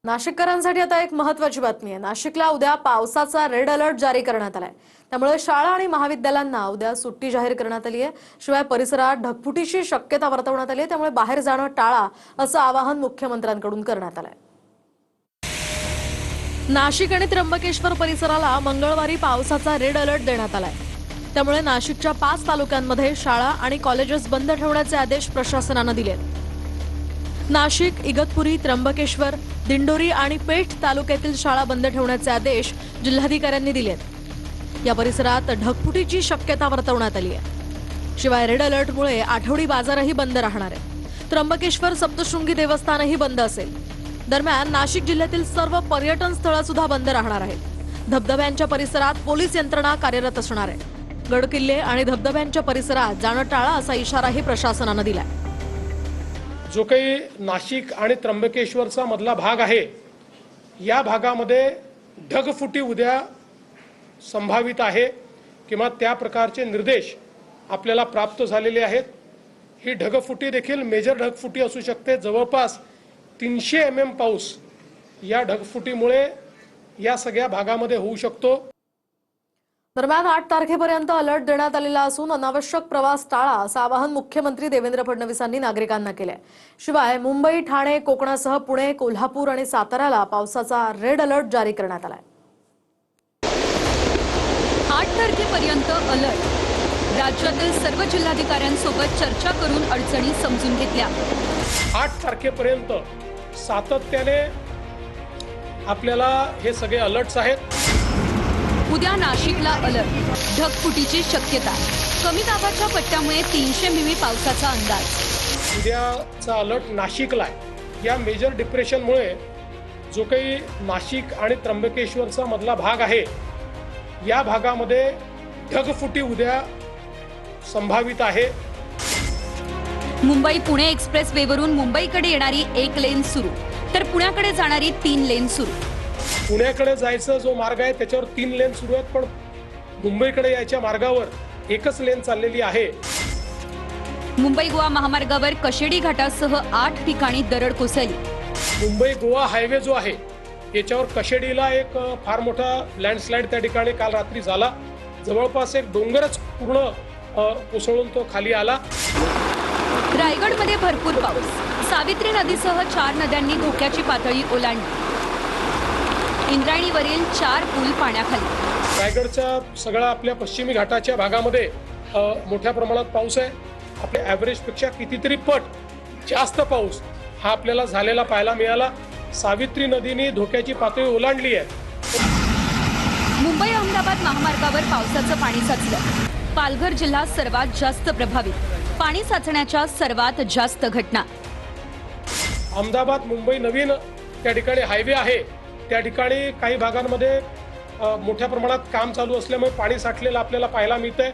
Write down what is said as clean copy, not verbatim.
नाशिककरांसाठी आता एक महत्त्वाची बातमी आहे। नाशिकला उद्या पावसाचा रेड अलर्ट जारी करण्यात आलाय। त्यामुळे शाळा आणि महाविद्यालयांना उद्या सुट्टी जाहीर करण्यात आली आहे। शिवाय परिसरात ढगफुटीची शक्यता वर्तवण्यात आली आहे। त्यामुळे बाहेर जाणं टाळा असं आवाहन मुख्यमंत्र्यांकडून करण्यात आलंय। नाशिक आणि त्र्यंबकेश्वर परिसराला मंगळवारी पावसाचा रेड अलर्ट देण्यात आलाय। त्यामुळे नाशिकच्या 5 तालुक्यांमध्ये शाळा आणि कॉलेजेस बंद ठेवण्याचे आदेश प्रशासनाने दिलेत। नाशिक, इगतपुरी, त्र्यंबकेश्वर, दिंडोरी आणि पेठ तालुक्यातील शाळा बंद ठेवण्याचे आदेश जिल्हाधिकाऱ्यांनी दिलेत। या परिसरात ढगफुटीची शक्यता वर्तवण्यात आली आहे। शिवाय रेड अलर्टमुळे आठवडी बाजारही बंद राहणार आहे। त्र्यंबकेश्वर सप्तशृंगी देवस्थानही बंद असेल। दरम्यान नाशिक जिल्ह्यातील सर्व पर्यटन स्थळे सुद्धा बंद राहणार आहेत। धबधब्यांच्या परिसरात पोलीस यंत्रणा कार्यरत असणार आहे। गडकिल्ले आणि धबधब्यांच्या परिसरात जाणं टाळा असा इशाराही प्रशासनाने दिलाय। जो काही नाशिक आणि त्र्यंबकेश्वरचा मधला भाग आहे, या भागामध्ये ढगफुटी उद्या संभावित आहे किंवा त्या प्रकारचे निर्देश आपल्याला प्राप्त झालेले आहेत। ही ढगफुटी देखील मेजर ढगफुटी असू शकते। जवळपास 300 mm पाऊस या ढगफुटीमुळे या सगळ्या भागामध्ये होऊ शकतो। दरम्यान 8 तारखेपर्यंत अलर्ट देण्यात आलेला असून अनावश्यक प्रवास टाळा असं आवाहन मुख्यमंत्री देवेंद्र फडणवीसांनी नागरिकांना केलंय। शिवाय मुंबई, ठाणे, कोकणासह पुणे, कोल्हापूर आणि साताऱ्याला पावसाचा रेड अलर्ट जारी करण्यात आलाय। 8 तारखेपर्यंत अलर्ट। राज्यातील सर्व जिल्हाधिकाऱ्यांसोबत चर्चा करून अडचणी समजून घेतल्या। 8 तारखेपर्यंत सातत्याने आपल्याला हे सगळे अलर्ट्स आहेत। उद्या नाशिकला अलर्ट, ढगफुटीची शक्यता, कमी दाबाच्या पट्ट्यामुळे 300 मिमी पावसाचा अंदाज। उद्याचा अलर्ट नाशिकला आहे। या मेजर डिप्रेशनमुळे जो काही नाशिक आणि त्र्यंबकेश्वरचा मधला भाग आहे, या भागामध्ये ढगफुटी उद्या संभावित आहे। मुंबई पुणे एक्सप्रेस वेवरून मुंबईकडे येणारी 1 लेन सुरू, तर पुण्याकडे जाणारी 3 लेन सुरू। पुण्याकडे जायचा जो मार्ग आहे त्याच्यावर 3 लेन सुरू आहेत, पण मुंबईकडे यायच्या मार्गावर एकच लेन चाललेली आहे। मुंबई गोवा महामार्गावर कशेडी घाटासह 8 ठिकाणी दरड कोसळली। मुंबई गोवा हायवे जो आहे याच्यावर कशेडीला एक फार मोठा लँडस्लाइड त्या ठिकाणी काल रात्री झाला। जवळपास एक डोंगरच पूर्ण कोसळून तो खाली आला। रायगडमध्ये भरपूर पाऊस, सावित्री नदीसह 4 नद्यांनी धोक्याची पातळी ओलांडली। इंद्रायणीवरील 4 पूल पाण्याखाली। रायगडच्या सगळ्या आपल्या पश्चिमी घाटाच्या भागामध्ये मोठ्या प्रमाणात पाऊस आहे। आपल्या ॲव्हरेज पेक्षा कितीतरी पट जास्त पाऊस हा आपल्याला झालेला पाहायला मिळाला। सावित्री नदीने धोक्याची पातळी ओलांडली आहे। मुंबई अहमदाबाद महामार्गावर पावसाचं पाणी साचलं। पालघर जिल्हा सर्वात जास्त प्रभावित, पाणी साचण्याच्या सर्वात जास्त घटना। अहमदाबाद मुंबई नवीन त्या ठिकाणी हायवे आहे, त्या ठिकाणी काही भागांमध्ये मोठ्या प्रमाणात काम चालू असल्यामुळे पाणी साठलेलं आपल्याला पाहायला मिळतंय।